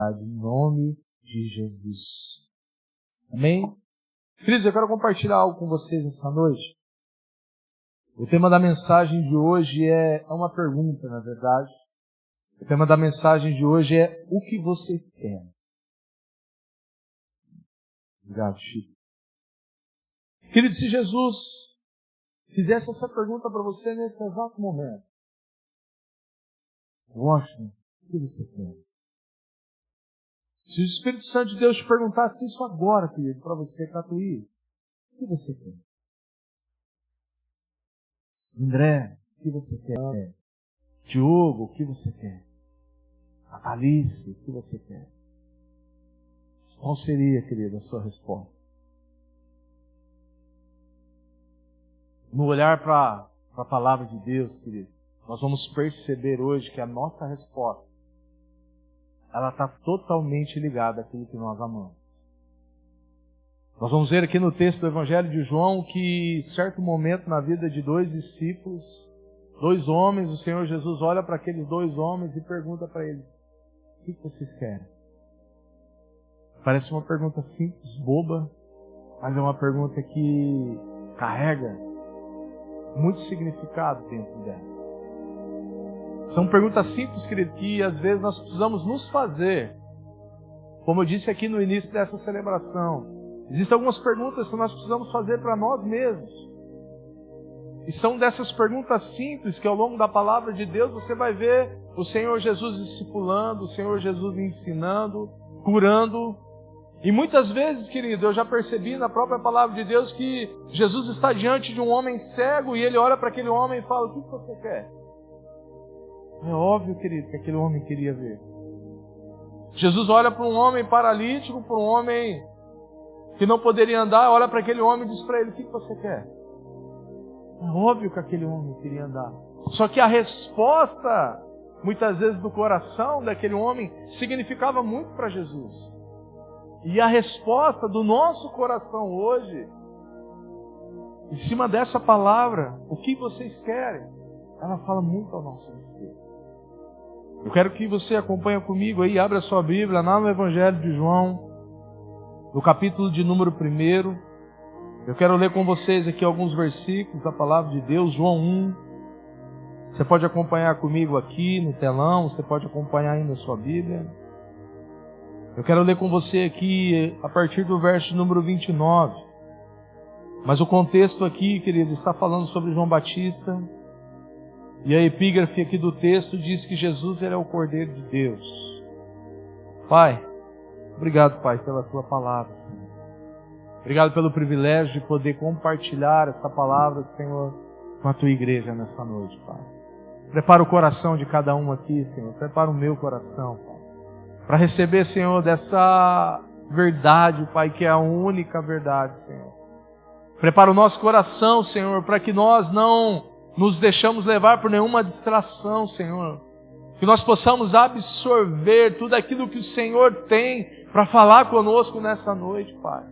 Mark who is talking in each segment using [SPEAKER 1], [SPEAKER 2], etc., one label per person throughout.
[SPEAKER 1] Em nome de Jesus. Amém? Queridos, eu quero compartilhar algo com vocês essa noite. O tema da mensagem de hoje é uma pergunta, na verdade. O tema da mensagem de hoje é: o que você quer? Obrigado, Chico. Querido, se Jesus fizesse essa pergunta para você nesse exato momento: Washington, o que você quer? Se o Espírito Santo de Deus te perguntasse isso agora, querido, para você, Catuí, o que você quer? André, o que você quer? Diogo, o que você quer? Natalice, o que você quer? Qual seria, querido, a sua resposta? No olhar para a palavra de Deus, querido, nós vamos perceber hoje que a nossa resposta, ela está totalmente ligada àquilo que nós amamos. Nós vamos ver aqui no texto do Evangelho de João que, em certo momento na vida de dois discípulos, dois homens, o Senhor Jesus olha para aqueles dois homens e pergunta para eles: o que vocês querem? Parece uma pergunta simples, boba, mas é uma pergunta que carrega muito significado dentro dela. São perguntas simples, querido, que às vezes nós precisamos nos fazer. Como eu disse aqui no início dessa celebração, existem algumas perguntas que nós precisamos fazer para nós mesmos. E são dessas perguntas simples que ao longo da palavra de Deus você vai ver o Senhor Jesus discipulando, o Senhor Jesus ensinando, curando. E muitas vezes, querido, eu já percebi na própria palavra de Deus que Jesus está diante de um homem cego e ele olha para aquele homem e fala: o que você quer? É óbvio, querido, que aquele homem queria ver. Jesus olha para um homem paralítico, para um homem que não poderia andar, olha para aquele homem e diz para ele: o que você quer? É óbvio que aquele homem queria andar. Só que a resposta, muitas vezes, do coração daquele homem significava muito para Jesus. E a resposta do nosso coração hoje, em cima dessa palavra, o que vocês querem, ela fala muito ao nosso respeito. Eu quero que você acompanhe comigo aí, abra sua Bíblia lá no Evangelho de João, no capítulo de número 1. Eu quero ler com vocês aqui alguns versículos da palavra de Deus, João 1. Você pode acompanhar comigo aqui no telão, você pode acompanhar aí na sua Bíblia. Eu quero ler com você aqui a partir do verso número 29. Mas o contexto aqui, querido, está falando sobre João Batista. E a epígrafe aqui do texto diz que Jesus ele é o Cordeiro de Deus. Pai, obrigado, Pai, pela Tua palavra, Senhor. Obrigado pelo privilégio de poder compartilhar essa palavra, Senhor, com a Tua igreja nessa noite, Pai. Prepara o coração de cada um aqui, Senhor. Prepara o meu coração, Pai, para receber, Senhor, dessa verdade, Pai, que é a única verdade, Senhor. Prepara o nosso coração, Senhor, para que nós não nos deixamos levar por nenhuma distração, Senhor. Que nós possamos absorver tudo aquilo que o Senhor tem para falar conosco nessa noite, Pai.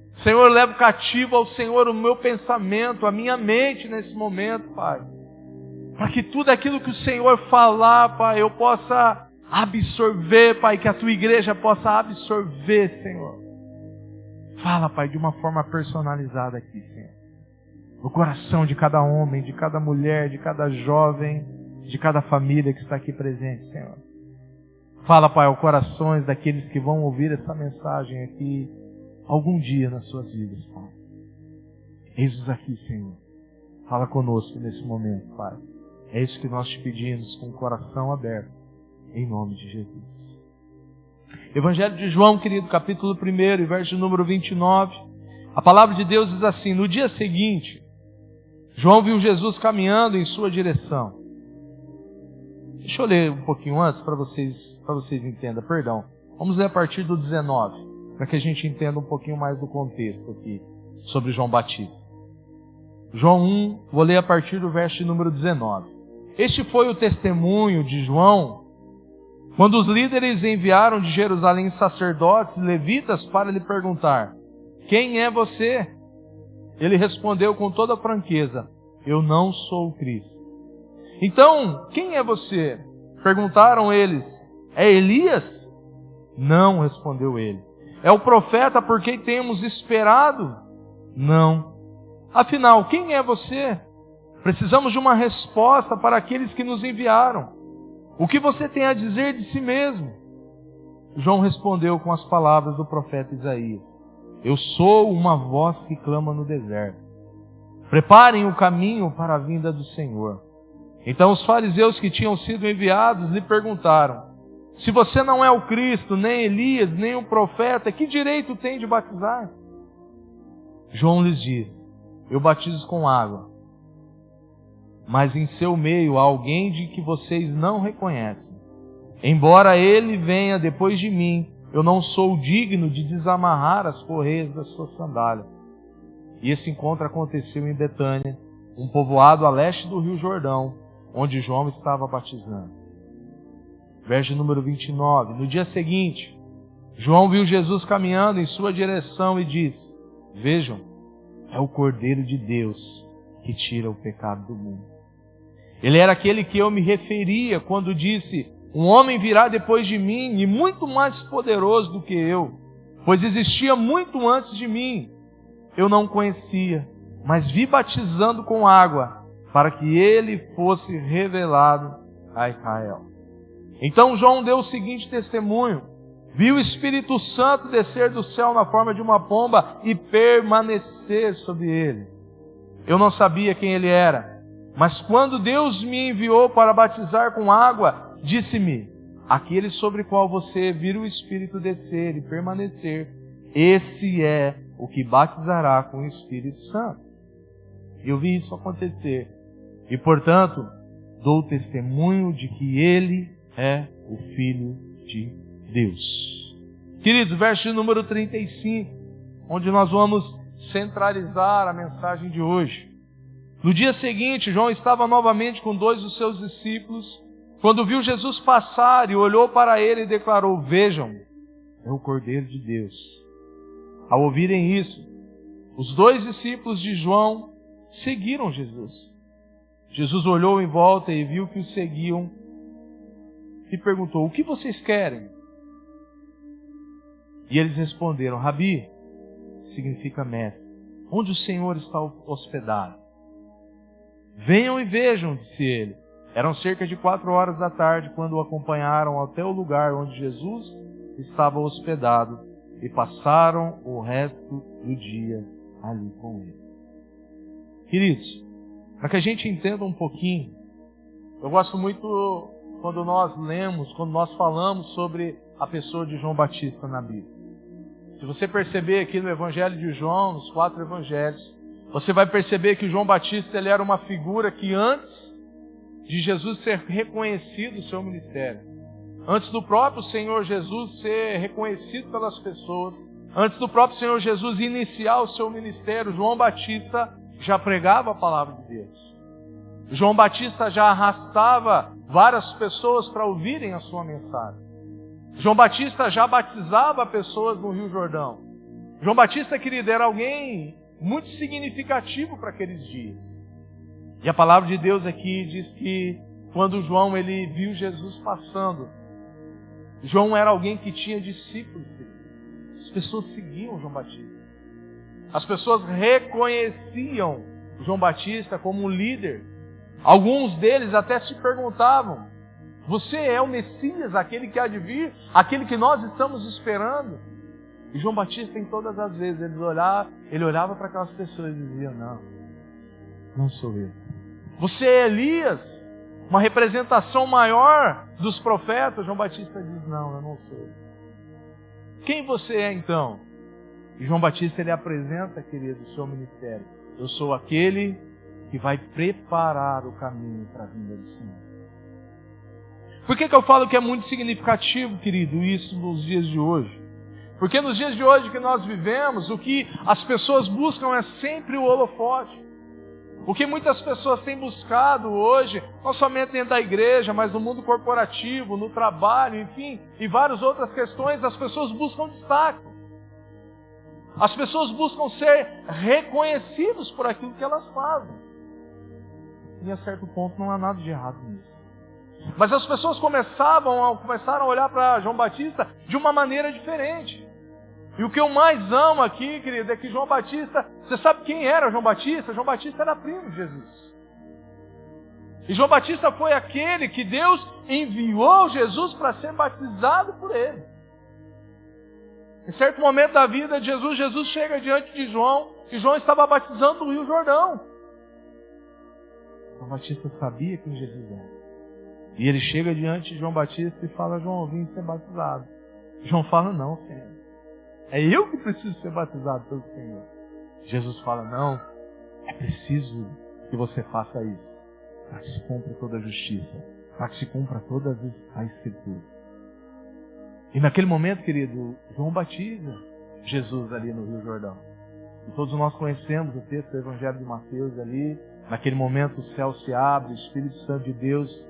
[SPEAKER 1] Senhor, levo cativo ao Senhor o meu pensamento, a minha mente nesse momento, Pai. Para que tudo aquilo que o Senhor falar, Pai, eu possa absorver, Pai, que a Tua igreja possa absorver, Senhor. Fala, Pai, de uma forma personalizada aqui, Senhor. No coração de cada homem, de cada mulher, de cada jovem, de cada família que está aqui presente, Senhor. Fala, Pai, aos corações daqueles que vão ouvir essa mensagem aqui algum dia nas suas vidas, Pai. Eis-nos aqui, Senhor. Fala conosco nesse momento, Pai. É isso que nós te pedimos com o coração aberto, em nome de Jesus. Evangelho de João, querido, capítulo 1, verso número 29. A palavra de Deus diz assim: no dia seguinte, João viu Jesus caminhando em sua direção. Deixa eu ler um pouquinho antes para vocês entendam, perdão. Vamos ler a partir do 19, para que a gente entenda um pouquinho mais do contexto aqui sobre João Batista. João 1, vou ler a partir do verso número 19. Este foi o testemunho de João quando os líderes enviaram de Jerusalém sacerdotes e levitas para lhe perguntar: quem é você? Ele respondeu com toda franqueza: eu não sou o Cristo. Então, quem é você? Perguntaram eles: é Elias? Não, respondeu ele. É o profeta por quem temos esperado? Não. Afinal, quem é você? Precisamos de uma resposta para aqueles que nos enviaram. O que você tem a dizer de si mesmo? João respondeu com as palavras do profeta Isaías. Eu sou uma voz que clama no deserto. Preparem o caminho para a vinda do Senhor. Então os fariseus que tinham sido enviados lhe perguntaram: se você não é o Cristo, nem Elias, nem o profeta, que direito tem de batizar? João lhes disse: eu batizo com água, mas em seu meio há alguém de que vocês não reconhecem. Embora ele venha depois de mim, eu não sou digno de desamarrar as correias da sua sandália. E esse encontro aconteceu em Betânia, um povoado a leste do Rio Jordão, onde João estava batizando. Verso número 29. No dia seguinte, João viu Jesus caminhando em sua direção e disse: vejam, é o Cordeiro de Deus que tira o pecado do mundo. Ele era aquele que eu me referia quando disse: um homem virá depois de mim e muito mais poderoso do que eu, pois existia muito antes de mim. Eu não o conhecia, mas vi batizando com água, para que ele fosse revelado a Israel. Então João deu o seguinte testemunho: viu o Espírito Santo descer do céu na forma de uma pomba e permanecer sobre ele. Eu não sabia quem ele era, mas quando Deus me enviou para batizar com água, disse-me: aquele sobre o qual você vira o Espírito descer e permanecer, esse é o que batizará com o Espírito Santo. Eu vi isso acontecer e, portanto, dou testemunho de que ele é o Filho de Deus. Queridos, verso número 35, onde nós vamos centralizar a mensagem de hoje. No dia seguinte, João estava novamente com 2 dos seus discípulos, quando viu Jesus passar e olhou para ele e declarou: vejam, é o Cordeiro de Deus. Ao ouvirem isso, os 2 discípulos de João seguiram Jesus. Jesus olhou em volta e viu que os seguiam e perguntou: o que vocês querem? E eles responderam: Rabi, que significa mestre, onde o Senhor está hospedado? Venham e vejam, disse ele. Eram cerca de 4 horas da tarde quando o acompanharam até o lugar onde Jesus estava hospedado e passaram o resto do dia ali com ele. Queridos, para que a gente entenda um pouquinho, eu gosto muito quando nós lemos, quando nós falamos sobre a pessoa de João Batista na Bíblia. Se você perceber aqui no Evangelho de João, nos 4 evangelhos, você vai perceber que João Batista ele era uma figura que antes de Jesus ser reconhecido o seu ministério, antes do próprio Senhor Jesus ser reconhecido pelas pessoas, antes do próprio Senhor Jesus iniciar o seu ministério, João Batista já pregava a palavra de Deus. João Batista já arrastava várias pessoas para ouvirem a sua mensagem. João Batista já batizava pessoas no Rio Jordão. João Batista, querido, era alguém muito significativo para aqueles dias. E a palavra de Deus aqui diz que quando João ele viu Jesus passando, João era alguém que tinha discípulos. As pessoas seguiam João Batista. As pessoas reconheciam João Batista como um líder. Alguns deles até se perguntavam: você é o Messias, aquele que há de vir, aquele que nós estamos esperando? E João Batista, em todas as vezes, ele olhava para aquelas pessoas e dizia: não sou eu. Você é Elias, uma representação maior dos profetas? João Batista diz: não, eu não sou. Quem você é então? E João Batista ele apresenta, querido, o seu ministério: eu sou aquele que vai preparar o caminho para a vinda do Senhor. Por que eu falo que é muito significativo, querido, isso nos dias de hoje? Porque nos dias de hoje que nós vivemos, o que as pessoas buscam é sempre o holofote. O que muitas pessoas têm buscado hoje, não somente dentro da igreja, mas no mundo corporativo, no trabalho, enfim, e várias outras questões, as pessoas buscam destaque. As pessoas buscam ser reconhecidos por aquilo que elas fazem. E a certo ponto não há nada de errado nisso. Mas as pessoas começaram a olhar para João Batista de uma maneira diferente. E o que eu mais amo aqui, querido, é que João Batista, você sabe quem era João Batista? João Batista era primo de Jesus. E João Batista foi aquele que Deus enviou Jesus para ser batizado por ele. Em certo momento da vida de Jesus, Jesus chega diante de João, e João estava batizando o Rio Jordão. João Batista sabia quem Jesus era. E ele chega diante de João Batista e fala: João, eu vim ser batizado. João fala: não, Senhor. É eu que preciso ser batizado pelo Senhor. Jesus fala: não, é preciso que você faça isso, para que se cumpra toda a justiça, para que se cumpra toda a Escritura. E naquele momento, querido, João batiza Jesus ali no Rio Jordão. E todos nós conhecemos o texto do Evangelho de Mateus ali. Naquele momento o céu se abre, o Espírito Santo de Deus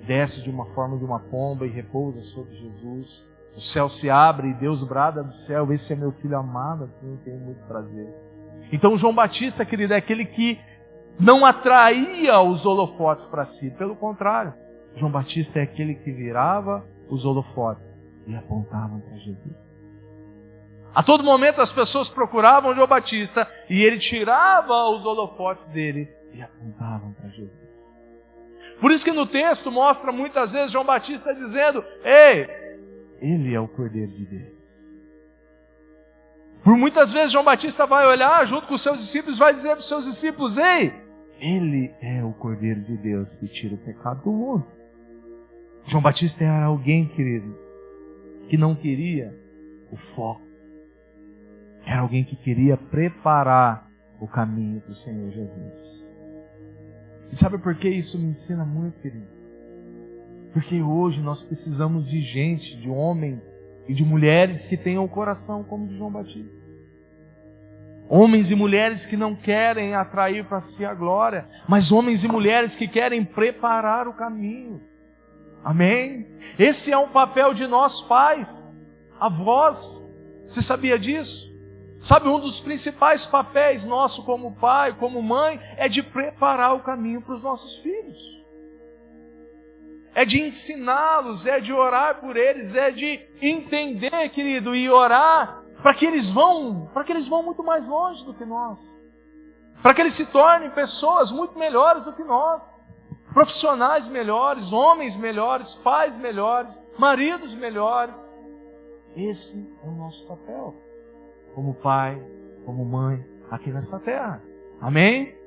[SPEAKER 1] desce de uma forma de uma pomba e repousa sobre Jesus. O céu se abre e Deus brada do céu: esse é meu filho amado, que eu tenho muito prazer. Então João Batista, querido, é aquele que não atraía os holofotes para si. Pelo contrário, João Batista é aquele que virava os holofotes e apontavam para Jesus. A todo momento as pessoas procuravam João Batista e ele tirava os holofotes dele e apontavam para Jesus. Por isso que no texto mostra muitas vezes João Batista dizendo: ei, ele é o Cordeiro de Deus. Por muitas vezes João Batista vai olhar junto com os seus discípulos e vai dizer para os seus discípulos: ei, ele é o Cordeiro de Deus que tira o pecado do mundo. João Batista era alguém, querido, que não queria o foco. Era alguém que queria preparar o caminho do Senhor Jesus. E sabe por que isso me ensina muito, querido? Porque hoje nós precisamos de gente, de homens e de mulheres que tenham o coração como o de João Batista. Homens e mulheres que não querem atrair para si a glória, mas homens e mulheres que querem preparar o caminho. Amém? Esse é um papel de nós pais, avós. Você sabia disso? Sabe, um dos principais papéis nosso como pai, como mãe, é de preparar o caminho para os nossos filhos. É de ensiná-los, é de orar por eles, é de entender, querido, e orar para que eles vão muito mais longe do que nós. Para que eles se tornem pessoas muito melhores do que nós. Profissionais melhores, homens melhores, pais melhores, maridos melhores. Esse é o nosso papel, como pai, como mãe, aqui nessa terra. Amém?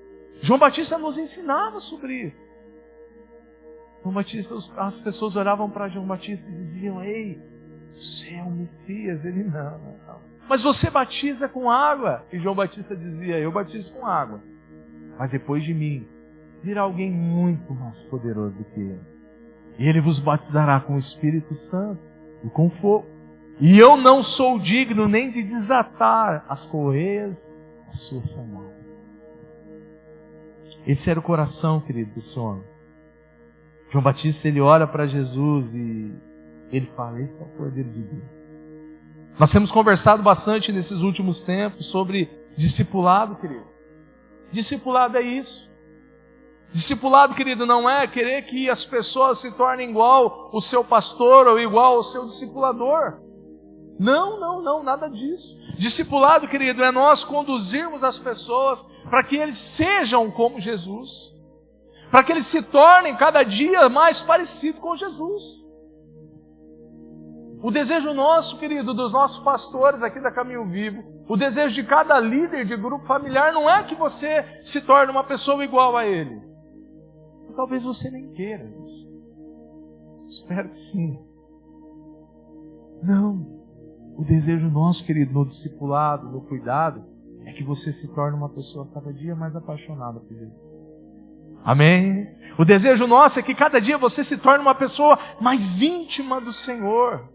[SPEAKER 1] João Batista nos ensinava sobre isso. João Batista, as pessoas olhavam para João Batista e diziam: ei, você é o Messias. Ele: não. Mas você batiza com água. E João Batista dizia: eu batizo com água, mas depois de mim virá alguém muito mais poderoso do que eu. E ele vos batizará com o Espírito Santo e com fogo. E eu não sou digno nem de desatar as correias das suas sandálias. Esse era o coração, querido, desse homem. João Batista, ele olha para Jesus e ele fala: esse é o Cordeiro de Deus. Nós temos conversado bastante nesses últimos tempos sobre discipulado, querido. Discipulado é isso. Discipulado, querido, não é querer que as pessoas se tornem igual o seu pastor ou igual ao seu discipulador. Não, nada disso. Discipulado, querido, é nós conduzirmos as pessoas para que eles sejam como Jesus. Para que eles se tornem cada dia mais parecidos com Jesus. O desejo nosso, querido, dos nossos pastores aqui da Caminho Vivo, o desejo de cada líder de grupo familiar não é que você se torne uma pessoa igual a ele. Talvez você nem queira isso. Espero que sim. Não. O desejo nosso, querido, no discipulado, no cuidado, é que você se torne uma pessoa cada dia mais apaixonada por Jesus. Amém? O desejo nosso é que cada dia você se torne uma pessoa mais íntima do Senhor.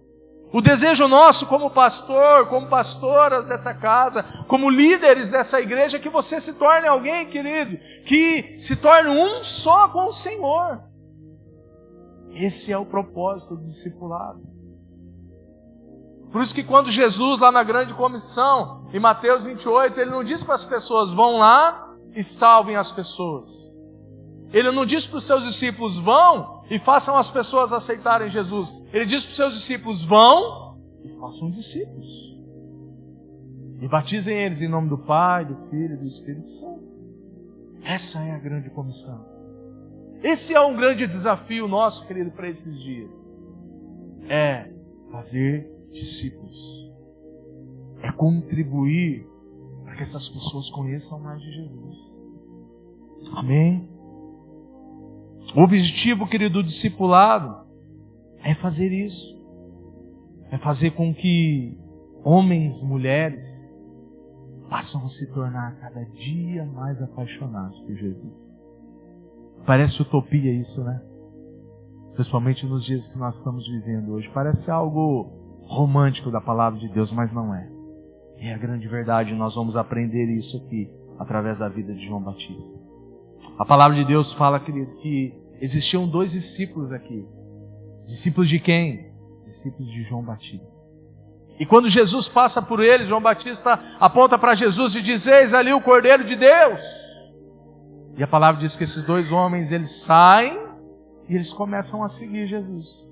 [SPEAKER 1] O desejo nosso como pastor, como pastoras dessa casa, como líderes dessa igreja, é que você se torne alguém, querido, que se torne um só com o Senhor. Esse é o propósito do discipulado. Por isso que quando Jesus, lá na grande comissão, em Mateus 28, ele não diz para as pessoas: vão lá e salvem as pessoas. Ele não diz para os seus discípulos: vão e façam as pessoas aceitarem Jesus. Ele diz para os seus discípulos: vão e façam discípulos. E batizem eles em nome do Pai, do Filho e do Espírito Santo. Essa é a grande comissão. Esse é um grande desafio nosso, querido, para esses dias. É fazer discípulos. É contribuir para que essas pessoas conheçam mais de Jesus. Amém? O objetivo, querido, do discipulado é fazer isso. É fazer com que homens, mulheres, passam a se tornar cada dia mais apaixonados por Jesus. Parece utopia isso, né? Principalmente nos dias que nós estamos vivendo hoje. Parece algo romântico da palavra de Deus, mas não é. É a grande verdade. Nós vamos aprender isso aqui através da vida de João Batista. A palavra de Deus fala, querido, que existiam 2 discípulos aqui. Discípulos de quem? Discípulos de João Batista. E quando Jesus passa por eles, João Batista aponta para Jesus e diz: eis ali o Cordeiro de Deus. E a palavra diz que esses 2 homens, eles saem e eles começam a seguir Jesus.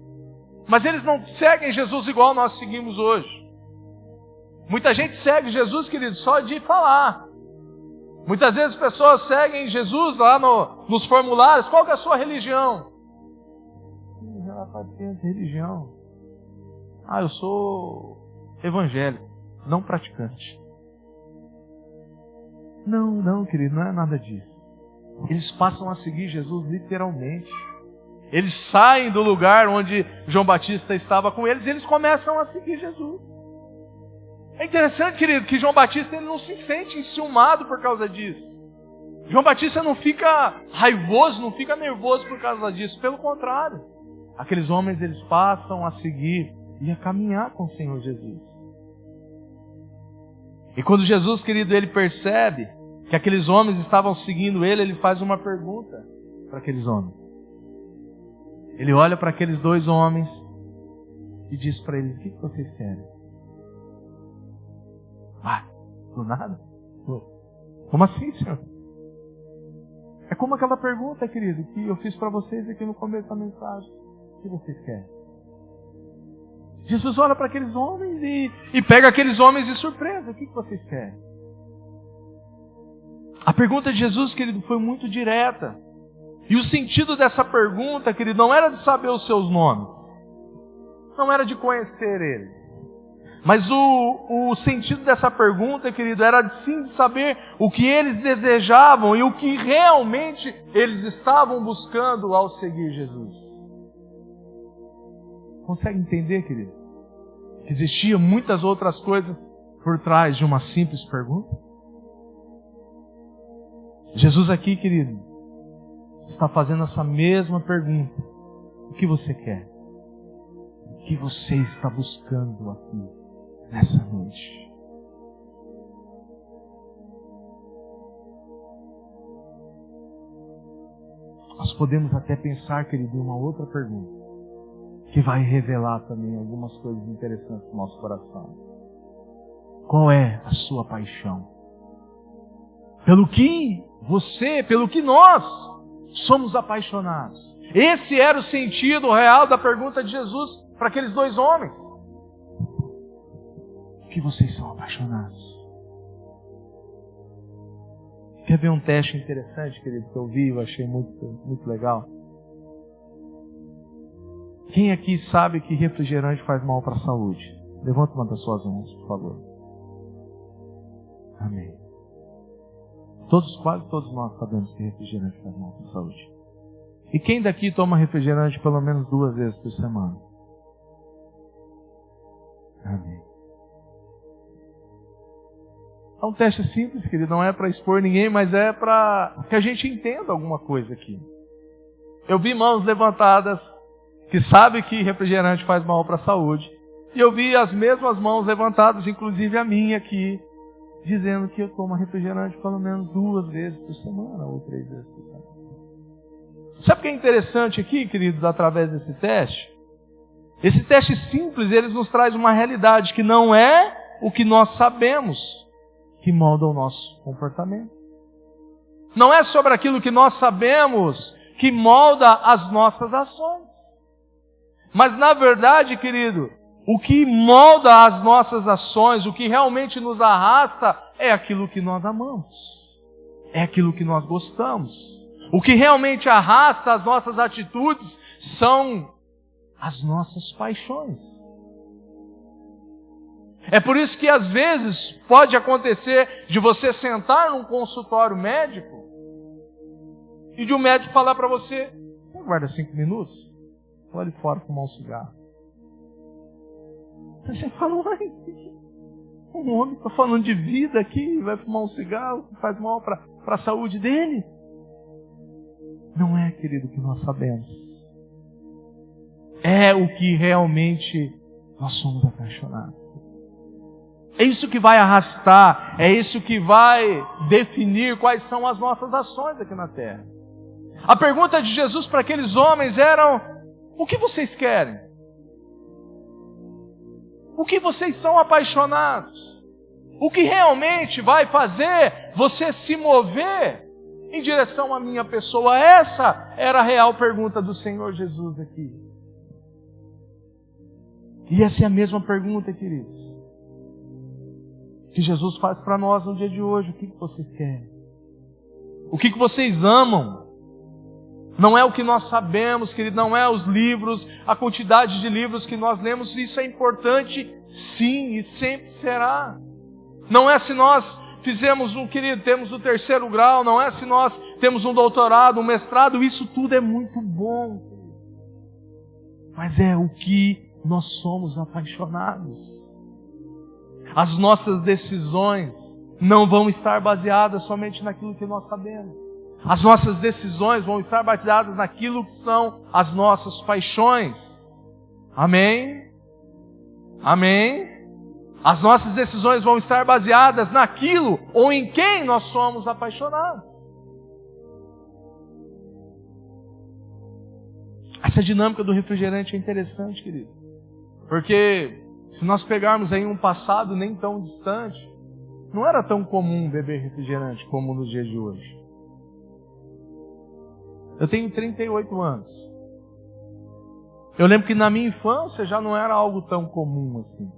[SPEAKER 1] Mas eles não seguem Jesus igual nós seguimos hoje. Muita gente segue Jesus, querido, só de falar. Muitas vezes as pessoas seguem Jesus lá nos formulários. Qual que é a sua religião? Rapaz, pensa religião. Eu sou evangélico, não praticante. Não, querido, não é nada disso. Eles passam a seguir Jesus literalmente. Eles saem do lugar onde João Batista estava com eles e eles começam a seguir Jesus. É interessante, querido, que João Batista ele não se sente enciumado por causa disso. João Batista não fica raivoso, não fica nervoso por causa disso. Pelo contrário, aqueles homens eles passam a seguir e a caminhar com o Senhor Jesus. E quando Jesus, querido, ele percebe que aqueles homens estavam seguindo ele faz uma pergunta para aqueles homens. Ele olha para aqueles 2 homens e diz para eles: o que vocês querem? Do nada? Como assim, Senhor? É como aquela pergunta, querido, que eu fiz para vocês aqui no começo da mensagem. O que vocês querem? Jesus olha para aqueles homens e pega aqueles homens de surpresa. O que vocês querem? A pergunta de Jesus, querido, foi muito direta. E o sentido dessa pergunta, querido, não era de saber os seus nomes. Não era de conhecer eles. Mas o sentido dessa pergunta, querido, era sim de saber o que eles desejavam e o que realmente eles estavam buscando ao seguir Jesus. Consegue entender, querido? Que existiam muitas outras coisas por trás de uma simples pergunta? Jesus aqui, querido, está fazendo essa mesma pergunta. O que você quer? O que você está buscando aqui nessa noite? Nós podemos até pensar, querido, em uma outra pergunta que vai revelar também algumas coisas interessantes no nosso coração. Qual é a sua paixão? Pelo que nós somos apaixonados. Esse era o sentido real da pergunta de Jesus para aqueles 2 homens. O que vocês são apaixonados? Quer ver um teste interessante, querido, que eu vi, eu achei muito legal? Quem aqui sabe que refrigerante faz mal para a saúde? Levanta uma das suas mãos, por favor. Amém. Quase todos nós sabemos que refrigerante faz mal para a saúde. E quem daqui toma refrigerante pelo menos 2 vezes por semana? Amém. É um teste simples, querido, não é para expor ninguém, mas é para que a gente entenda alguma coisa aqui. Eu vi mãos levantadas que sabem que refrigerante faz mal para a saúde. E eu vi as mesmas mãos levantadas, inclusive a minha aqui, dizendo que eu tomo refrigerante pelo menos 2 vezes por semana, ou 3 vezes por semana. Sabe o que é interessante aqui, querido, através desse teste? Esse teste simples, ele nos traz uma realidade que não é o que nós sabemos que molda o nosso comportamento. Não é sobre aquilo que nós sabemos que molda as nossas ações. Mas na verdade, querido, o que molda as nossas ações, o que realmente nos arrasta, é aquilo que nós amamos. É aquilo que nós gostamos. O que realmente arrasta as nossas atitudes são as nossas paixões. É por isso que às vezes pode acontecer de você sentar num consultório médico e de um médico falar para você: você aguarda 5 minutos? Vou ali fora fumar um cigarro. Então você fala: uai, um homem está falando de vida aqui, vai fumar um cigarro, faz mal para a saúde dele. Não é, querido, o que nós sabemos. É o que realmente nós somos apaixonados. É isso que vai arrastar, é isso que vai definir quais são as nossas ações aqui na terra. A pergunta de Jesus para aqueles homens era: o que vocês querem? O que vocês são apaixonados? O que realmente vai fazer você se mover em direção à minha pessoa? Essa era a real pergunta do Senhor Jesus aqui. E essa é a mesma pergunta, queridos, que Jesus faz para nós no dia de hoje. O que vocês querem? O que vocês amam? Não é o que nós sabemos, querido, não é os livros, a quantidade de livros que nós lemos. Isso é importante, sim, e sempre será. Não é se nós fizemos temos o 3º grau, não é se nós temos um doutorado, um mestrado, isso tudo é muito bom. Mas é o que nós somos apaixonados. As nossas decisões não vão estar baseadas somente naquilo que nós sabemos. As nossas decisões vão estar baseadas naquilo que são as nossas paixões. Amém? Amém? As nossas decisões vão estar baseadas naquilo ou em quem nós somos apaixonados. Essa dinâmica do refrigerante é interessante, querido. Porque se nós pegarmos aí um passado nem tão distante, não era tão comum beber refrigerante como nos dias de hoje. Eu tenho 38 anos. Eu lembro que na minha infância já não era algo tão comum assim.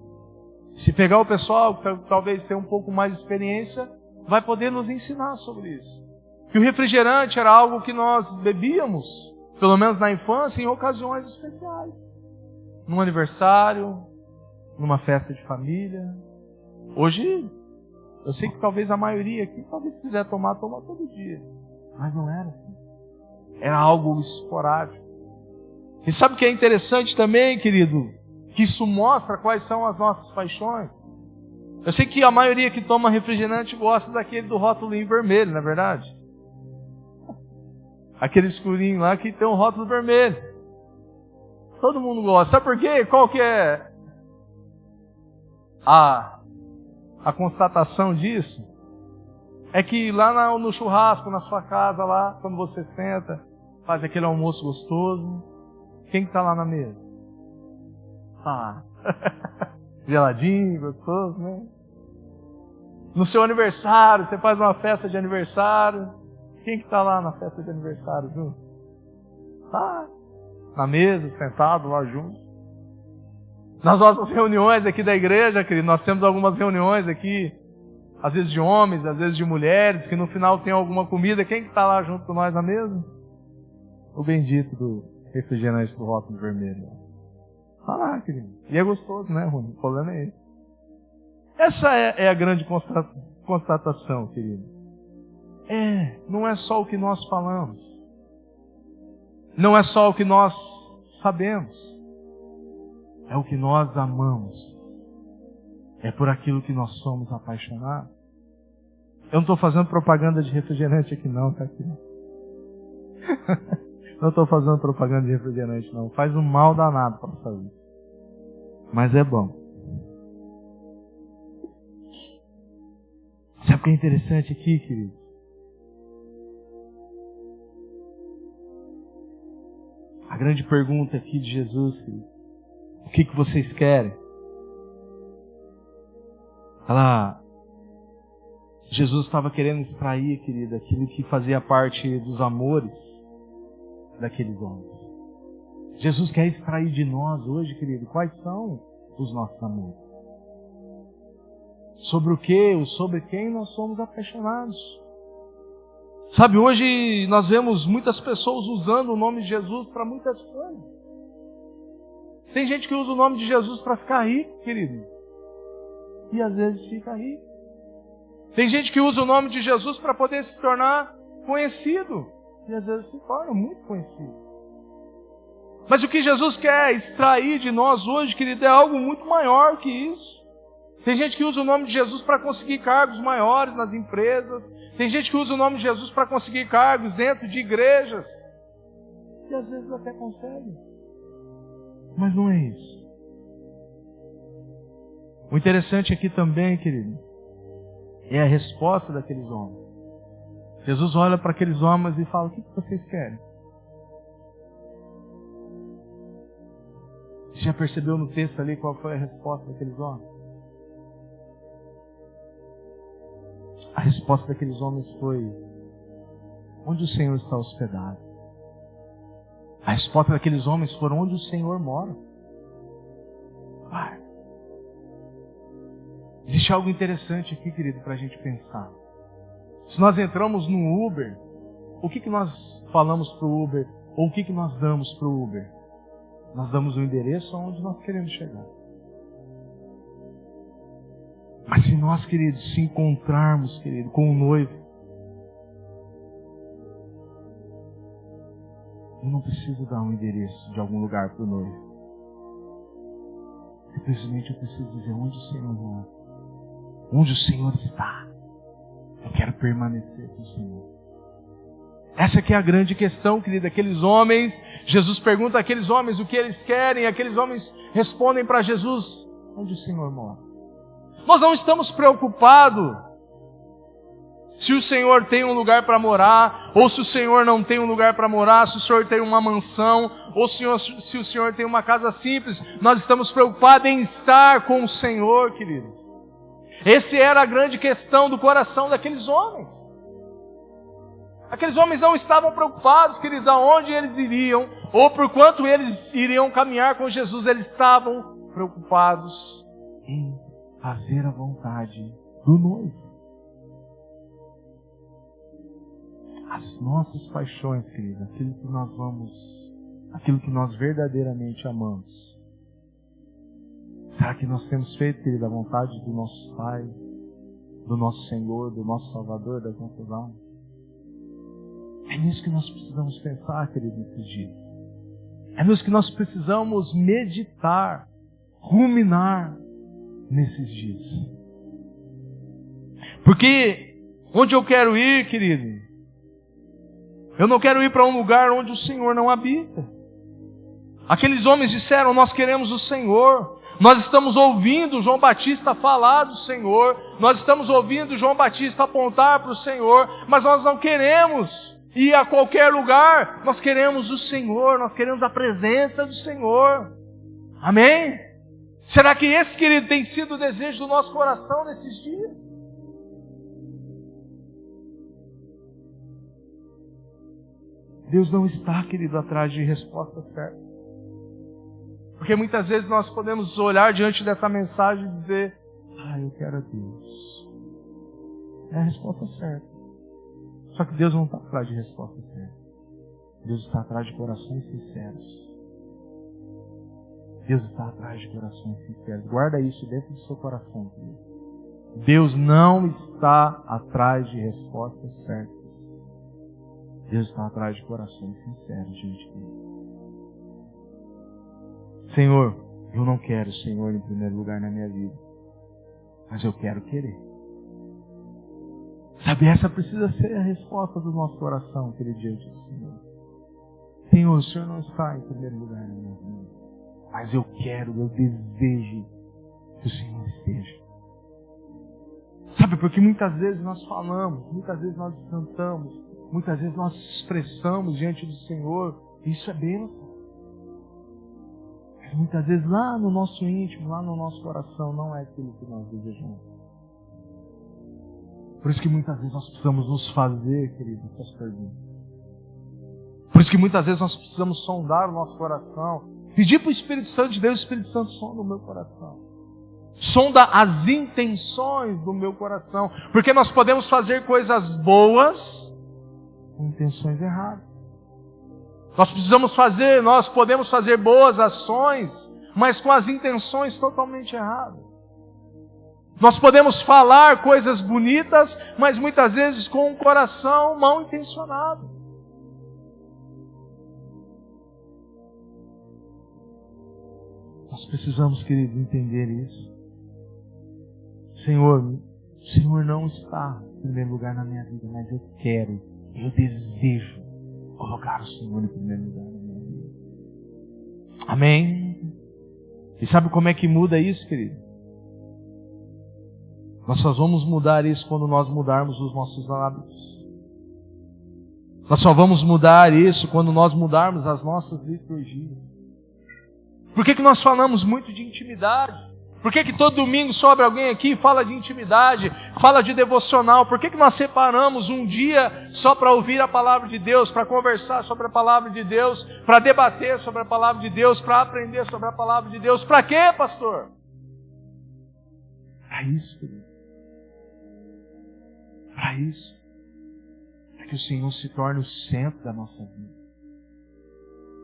[SPEAKER 1] Se pegar o pessoal que talvez tenha um pouco mais de experiência, vai poder nos ensinar sobre isso. Que o refrigerante era algo que nós bebíamos, pelo menos na infância, em ocasiões especiais. Num aniversário, numa festa de família. Hoje, eu sei que talvez a maioria aqui, talvez se quiser tomar, toma todo dia. Mas não era assim. Era algo esporádico. E sabe o que é interessante também, querido? Que isso mostra quais são as nossas paixões. Eu sei que a maioria que toma refrigerante gosta daquele do rótulo vermelho, não é verdade? Aquele escurinho lá que tem um rótulo vermelho. Todo mundo gosta. Sabe por quê? Qual que é a constatação disso? É que lá no churrasco, na sua casa, lá, quando você senta, faz aquele almoço gostoso, quem que está lá na mesa? Geladinho, gostoso, né? No seu aniversário, você faz uma festa de aniversário, quem que está lá na festa de aniversário junto? Na mesa, sentado lá junto. Nas nossas reuniões aqui da igreja, querido, nós temos algumas reuniões aqui, às vezes de homens, às vezes de mulheres, que no final tem alguma comida. Quem que está lá junto com nós na mesa? O bendito do refrigerante do rótulo vermelho. Querido. E é gostoso, né, Rony? O problema é esse. Essa é a grande constatação, querido. Não é só o que nós falamos. Não é só o que nós sabemos. É o que nós amamos. É por aquilo que nós somos apaixonados. Eu não estou fazendo propaganda de refrigerante aqui não, tá, querido? Não estou fazendo propaganda de refrigerante não. Faz um mal danado para a saúde. Mas é bom. Sabe o que é interessante aqui, queridos? A grande pergunta aqui de Jesus, querido. O que vocês querem? Jesus estava querendo extrair, querido, aquilo que fazia parte dos amores daqueles homens. Jesus quer extrair de nós hoje, querido, quais são os nossos amores. Sobre o que ou sobre quem nós somos apaixonados. Sabe, hoje nós vemos muitas pessoas usando o nome de Jesus para muitas coisas. Tem gente que usa o nome de Jesus para ficar rico, querido. E às vezes fica rico. Tem gente que usa o nome de Jesus para poder se tornar conhecido. E às vezes se torna muito conhecido. Mas o que Jesus quer extrair de nós hoje, querido, é algo muito maior que isso. Tem gente que usa o nome de Jesus para conseguir cargos maiores nas empresas. Tem gente que usa o nome de Jesus para conseguir cargos dentro de igrejas. E às vezes até consegue. Mas não é isso. O interessante aqui também, querido, é a resposta daqueles homens. Jesus olha para aqueles homens e fala: o que vocês querem? Você já percebeu no texto ali qual foi a resposta daqueles homens? A resposta daqueles homens foi: onde o Senhor está hospedado? A resposta daqueles homens foi: onde o Senhor mora? Pai, existe algo interessante aqui, querido, para a gente pensar. Se nós entramos no Uber, o que nós falamos para o Uber? Ou o que nós damos para o Uber? Nós damos o endereço aonde nós queremos chegar. Mas se nós, queridos, se encontrarmos, querido, com o noivo, eu não preciso dar um endereço de algum lugar para o noivo. Simplesmente eu preciso dizer onde o Senhor mora, onde o Senhor está. Eu quero permanecer com o Senhor. Essa aqui é a grande questão, querido. Aqueles homens, Jesus pergunta àqueles homens o que eles querem, e aqueles homens respondem para Jesus: onde o Senhor mora? Nós não estamos preocupados se o Senhor tem um lugar para morar, ou se o Senhor não tem um lugar para morar, se o Senhor tem uma mansão, ou se o Senhor tem uma casa simples. Nós estamos preocupados em estar com o Senhor, queridos. Essa era a grande questão do coração daqueles homens. Aqueles homens não estavam preocupados, queridos, aonde eles iriam, ou por quanto eles iriam caminhar com Jesus. Eles estavam preocupados em fazer a vontade do noivo. As nossas paixões, querido, aquilo que nós verdadeiramente amamos. Será que nós temos feito, querido, a vontade do nosso Pai, do nosso Senhor, do nosso Salvador, das nossas almas? É nisso que nós precisamos pensar, querido, nesses dias. É nisso que nós precisamos meditar, ruminar nesses dias. Porque onde eu quero ir, querido, eu não quero ir para um lugar onde o Senhor não habita. Aqueles homens disseram: nós queremos o Senhor. Nós estamos ouvindo João Batista falar do Senhor. Nós estamos ouvindo João Batista apontar para o Senhor. Mas nós não queremos ir a qualquer lugar. Nós queremos o Senhor. Nós queremos a presença do Senhor. Amém? Será que esse, querido, tem sido o desejo do nosso coração nesses dias? Deus não está, querido, atrás de respostas certas. Porque muitas vezes nós podemos olhar diante dessa mensagem e dizer: eu quero a Deus. É a resposta certa. Só que Deus não está atrás de respostas certas. Deus está atrás de corações sinceros. Deus está atrás de corações sinceros. Guarda isso dentro do seu coração, querido. Deus não está atrás de respostas certas. Deus está atrás de corações sinceros diante dele. Senhor, eu não quero o Senhor em primeiro lugar na minha vida, mas eu quero querer. Sabe, essa precisa ser a resposta do nosso coração, querido, diante do Senhor. Senhor, o Senhor não está em primeiro lugar na minha vida, mas eu quero, eu desejo que o Senhor esteja. Sabe, porque muitas vezes nós falamos, muitas vezes nós cantamos, muitas vezes nós expressamos diante do Senhor, e isso é bênção. Mas muitas vezes lá no nosso íntimo, lá no nosso coração, não é aquilo que nós desejamos. Por isso que muitas vezes nós precisamos nos fazer, queridos, essas perguntas. Por isso que muitas vezes nós precisamos sondar o nosso coração. Pedir para o Espírito Santo de Deus, Espírito Santo, sonda o meu coração. Sonda as intenções do meu coração. Porque nós podemos fazer coisas boas com intenções erradas. Nós podemos fazer boas ações, mas com as intenções totalmente erradas. Nós podemos falar coisas bonitas, mas muitas vezes com um coração mal intencionado. Nós precisamos, queridos, entender isso. Senhor, o Senhor não está em primeiro lugar na minha vida, mas eu desejo colocar o Senhor em primeiro lugar na minha vida. Amém? E sabe como é que muda isso, querido? Nós só vamos mudar isso quando nós mudarmos os nossos hábitos. Nós só vamos mudar isso quando nós mudarmos as nossas liturgias. Por que nós falamos muito de intimidade? Por que todo domingo sobe alguém aqui e fala de intimidade, fala de devocional? Por que nós separamos um dia só para ouvir a palavra de Deus, para conversar sobre a palavra de Deus, para debater sobre a palavra de Deus, para aprender sobre a palavra de Deus? Para quê, pastor? Para isso, querido. Para isso. Para que o Senhor se torne o centro da nossa vida.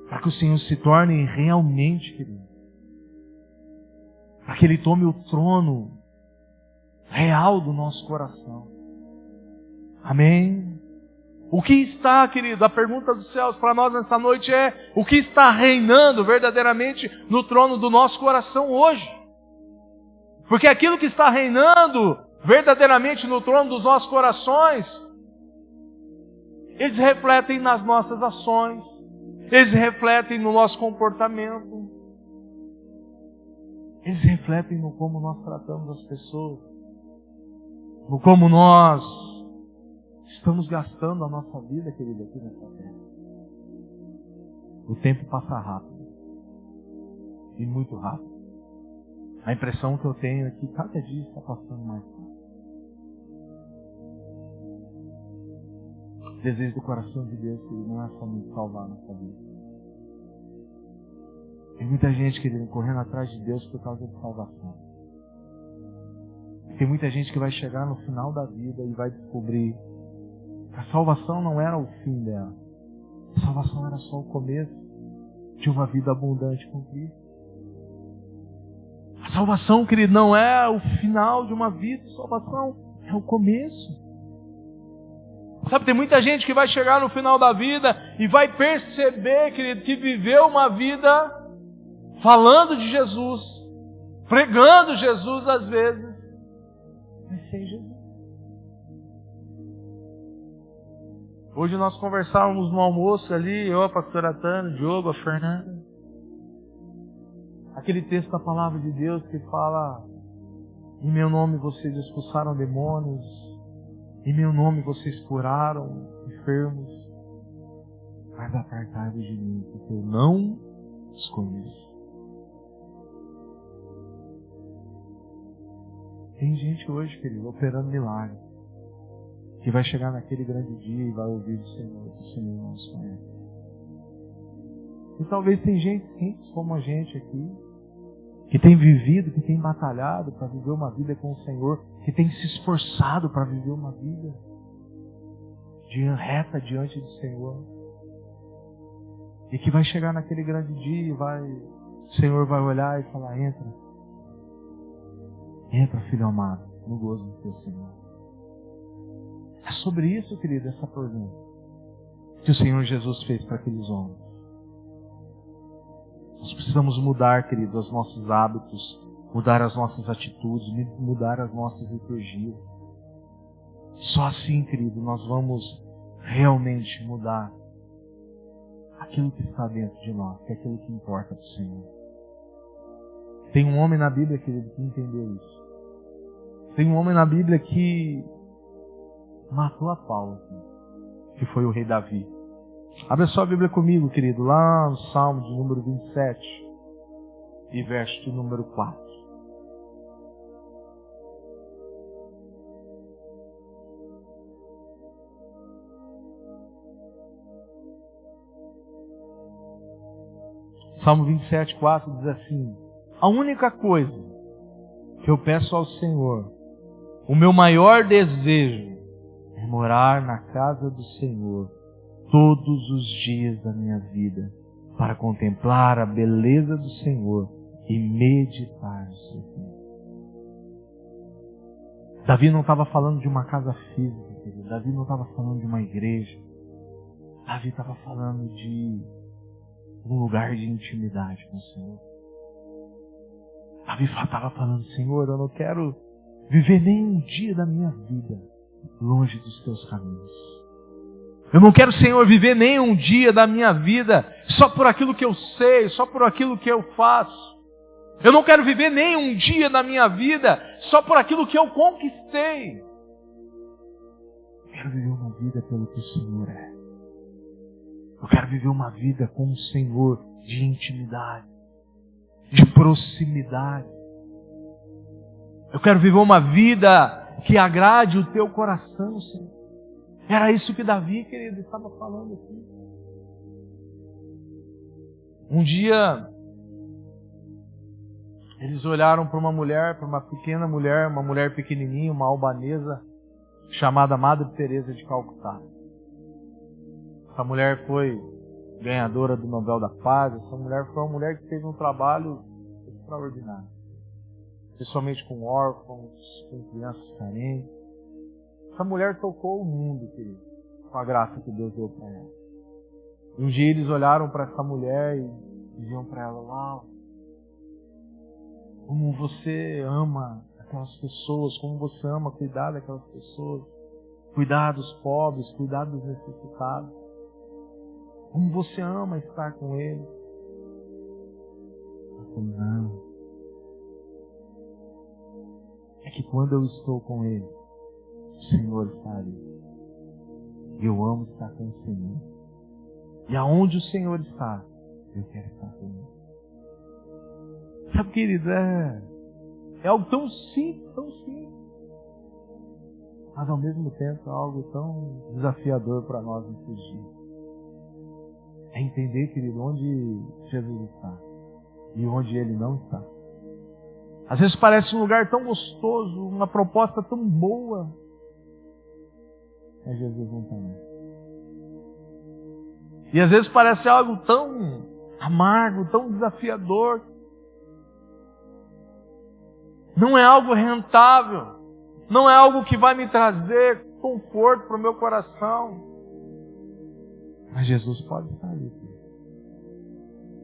[SPEAKER 1] Para que o Senhor se torne realmente, querido, para que Ele tome o trono real do nosso coração. Amém? O que está, querido, a pergunta dos céus para nós nessa noite é: o que está reinando verdadeiramente no trono do nosso coração hoje? Porque aquilo que está reinando verdadeiramente no trono dos nossos corações, eles refletem nas nossas ações, eles refletem no nosso comportamento. Eles refletem no como nós tratamos as pessoas. No como nós estamos gastando a nossa vida, querida, aqui nessa terra. O tempo passa rápido. E muito rápido. A impressão que eu tenho é que cada dia está passando mais rápido. O desejo do coração de Deus, que não é somente salvar a nossa vida. Tem muita gente, querido, correndo atrás de Deus por causa de salvação. Tem muita gente que vai chegar no final da vida e vai descobrir que a salvação não era o fim dela. A salvação era só o começo de uma vida abundante com Cristo. A salvação, querido, não é o final de uma vida. A salvação é o começo. Sabe, tem muita gente que vai chegar no final da vida e vai perceber, querido, que viveu uma vida falando de Jesus, pregando Jesus às vezes, mas sem Jesus. Hoje nós conversávamos no almoço ali, eu, a pastora Tana, o Diogo, a Fernanda. Aquele texto da palavra de Deus que fala: em meu nome vocês expulsaram demônios, em meu nome vocês curaram enfermos, mas apartai-vos de mim, porque eu não os conheço. Tem gente hoje, querido, operando milagre, que vai chegar naquele grande dia e vai ouvir do Senhor, que o Senhor não os conhece. E talvez tem gente simples como a gente aqui, que tem vivido, que tem batalhado para viver uma vida com o Senhor, que tem se esforçado para viver uma vida reta diante do Senhor, e que vai chegar naquele grande dia e o Senhor vai olhar e falar: entra, filho amado, no gozo do teu Senhor. É sobre isso, querido, essa pergunta que o Senhor Jesus fez para aqueles homens. Nós precisamos mudar, querido, os nossos hábitos, mudar as nossas atitudes, mudar as nossas liturgias. Só assim, querido, nós vamos realmente mudar aquilo que está dentro de nós, que é aquilo que importa para o Senhor. Tem um homem na Bíblia, querido, que entendeu isso. Tem um homem na Bíblia que matou a pau, que foi o rei Davi. Abre a sua Bíblia comigo, querido, lá no Salmo de número 27 e verso de número 4. Salmo 27:4 diz assim: a única coisa que eu peço ao Senhor, o meu maior desejo, é morar na casa do Senhor todos os dias da minha vida, para contemplar a beleza do Senhor e meditar no seu tempo. Davi não estava falando de uma casa física, querido. Davi não estava falando de uma igreja. Davi estava falando de um lugar de intimidade com o Senhor. Davi estava falando: Senhor, eu não quero viver nem um dia da minha vida longe dos teus caminhos. Eu não quero, Senhor, viver nem um dia da minha vida só por aquilo que eu sei, só por aquilo que eu faço. Eu não quero viver nem um dia da minha vida só por aquilo que eu conquistei. Eu quero viver uma vida pelo que o Senhor é. Eu quero viver uma vida com o Senhor de intimidade, de proximidade. Eu quero viver uma vida que agrade o teu coração, Senhor. Era isso que Davi, querido, estava falando aqui. Um dia, eles olharam para uma mulher, para uma pequena mulher, uma mulher pequenininha, uma albanesa, chamada Madre Teresa de Calcutá. Essa mulher foi ganhadora do Nobel da Paz. Essa mulher foi uma mulher que fez um trabalho extraordinário, principalmente com órfãos, com crianças carentes. Essa mulher tocou o mundo, querido, com a graça que Deus deu para ela. E um dia eles olharam para essa mulher e diziam para ela: uau, como você ama aquelas pessoas, como você ama cuidar daquelas pessoas, cuidar dos pobres, cuidar dos necessitados, como você ama estar com eles. Ela falou: não, é que quando eu estou com eles, o Senhor está ali. E eu amo estar com o Senhor. E aonde o Senhor está, eu quero estar com Ele. Sabe, querido, é algo tão simples, mas ao mesmo tempo é algo tão desafiador para nós nesses dias. É entender, querido, onde Jesus está e onde Ele não está. Às vezes parece um lugar tão gostoso, uma proposta tão boa, mas Jesus não está lá. E às vezes parece algo tão amargo, tão desafiador. Não é algo rentável. Não é algo que vai me trazer conforto para o meu coração. Mas Jesus pode estar ali.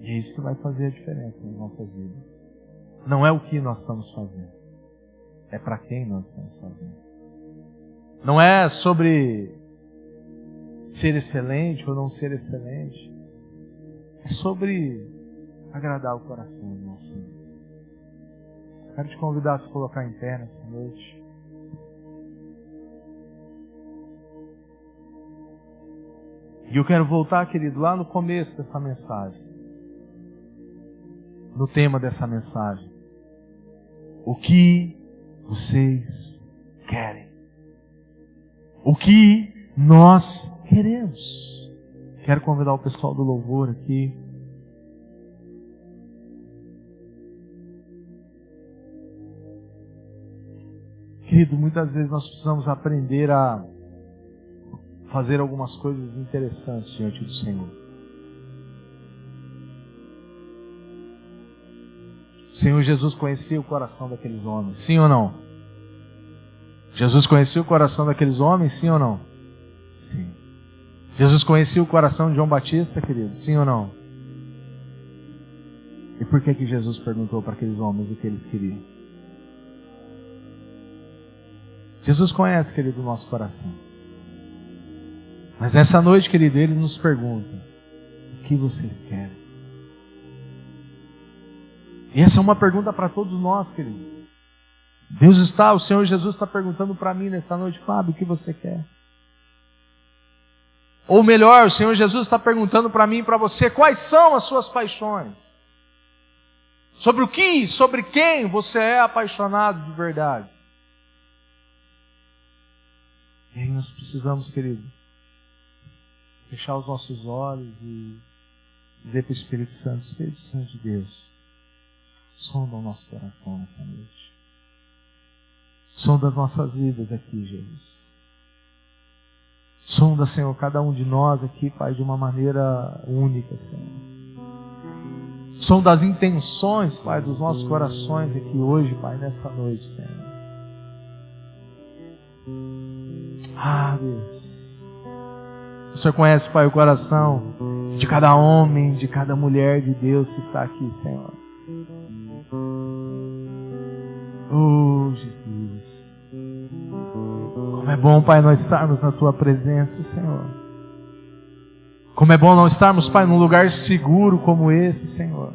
[SPEAKER 1] E é isso que vai fazer a diferença nas nossas vidas. Não é o que nós estamos fazendo. É para quem nós estamos fazendo. Não é sobre ser excelente ou não ser excelente. É sobre agradar o coração do nosso Senhor. Quero te convidar a se colocar em pé nessa noite. E eu quero voltar, querido, lá no começo dessa mensagem. No tema dessa mensagem. O que vocês querem? O que nós queremos? Quero convidar o pessoal do louvor aqui. Querido, muitas vezes nós precisamos aprender a fazer algumas coisas interessantes diante do Senhor. O Senhor Jesus conhecia o coração daqueles homens, sim ou não? Jesus conhecia o coração daqueles homens, sim ou não? Sim. Jesus conhecia o coração de João Batista, querido, sim ou não? E por que Jesus perguntou para aqueles homens o que eles queriam? Jesus conhece, querido, o nosso coração. Mas nessa noite, querido, Ele nos pergunta: o que vocês querem? E essa é uma pergunta para todos nós, querido. O Senhor Jesus está perguntando para mim nessa noite: Fábio, o que você quer? Ou melhor, o Senhor Jesus está perguntando para mim e para você: quais são as suas paixões? Sobre o que, sobre quem você é apaixonado de verdade? E aí nós precisamos, querido, fechar os nossos olhos e dizer para o Espírito Santo de Deus, sonda o nosso coração nessa noite. Sonda as nossas vidas aqui, Jesus. Sonda, Senhor, cada um de nós aqui, Pai, de uma maneira única, Senhor. Sonda as intenções, Pai, dos nossos corações aqui hoje, Pai, nessa noite, Senhor. Ah, Deus. O Senhor conhece, Pai, o coração de cada homem, de cada mulher de Deus que está aqui, Senhor. Oh, Jesus. Como é bom, Pai, nós estarmos na Tua presença, Senhor. Como é bom nós estarmos, Pai, num lugar seguro como esse, Senhor.